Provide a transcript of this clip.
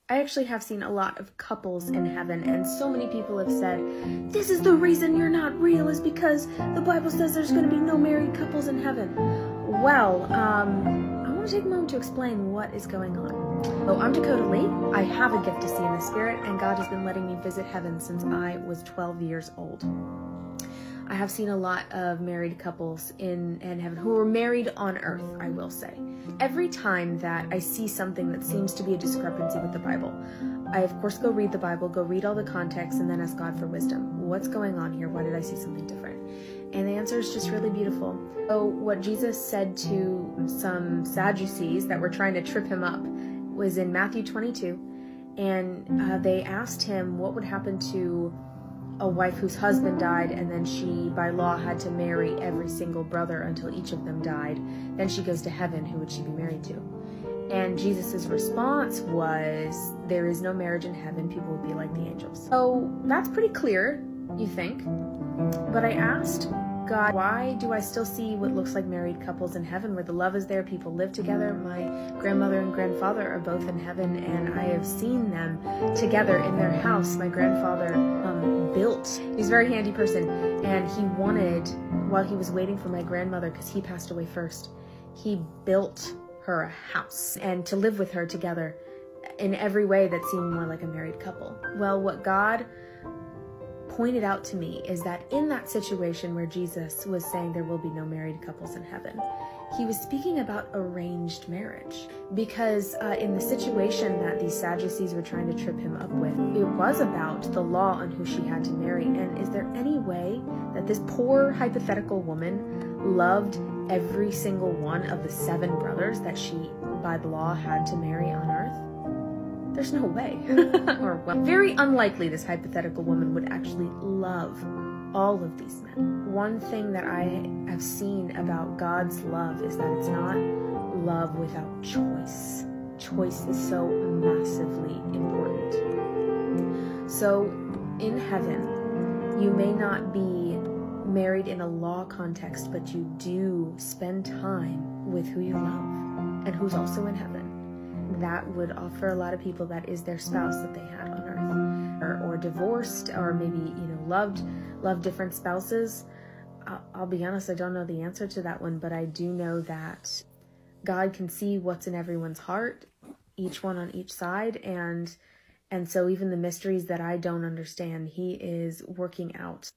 I actually have seen a lot of couples in heaven, and so many people have said, this is the reason you're not real, is because the Bible says there's going to be no married couples in heaven. Well, I want to take a moment to explain what is going on. So I'm Dakota Lee. I have a gift to see in the Spirit, and God has been letting me visit heaven since I was 12 years old. I have seen a lot of married couples in heaven who were married on earth, I will say. Every time that I see something that seems to be a discrepancy with the Bible, I of course go read the Bible, go read all the context, and then ask God for wisdom. What's going on here? Why did I see something different? And the answer is just really beautiful. So what Jesus said to some Sadducees that were trying to trip him up was in Matthew 22, and they asked him what would happen to a wife whose husband died, and then she, by law, had to marry every single brother until each of them died. Then she goes to heaven. Who would she be married to? And Jesus' response was, there is no marriage in heaven. People will be like the angels. So that's pretty clear, you think. But I asked God, why do I still see what looks like married couples in heaven where the love is there, people live together? My grandmother and grandfather are both in heaven, and I have seen them together in their house. My grandfather built, he's a very handy person, and he wanted, while he was waiting for my grandmother, because he passed away first, he built her a house and to live with her together in every way that seemed more like a married couple. Well, what God pointed out to me is that in that situation where Jesus was saying there will be no married couples in heaven, he was speaking about arranged marriage, because in the situation that these Sadducees were trying to trip him up with, it was about the law on who she had to marry. And is there any way that this poor hypothetical woman loved every single one of the 7 brothers that she, by the law, had to marry on earth? There's no way. Or, well, very unlikely this hypothetical woman would actually love all of these men. One thing that I have seen about God's love is that it's not love without choice. Choice is so massively important. So in heaven, you may not be married in a law context, but you do spend time with who you love and who's also in heaven. That would offer a lot of people that is their spouse that they had on earth, or divorced, or maybe, loved different spouses. I'll be honest, I don't know the answer to that one, but I do know that God can see what's in everyone's heart, each one on each side, and so even the mysteries that I don't understand, he is working out.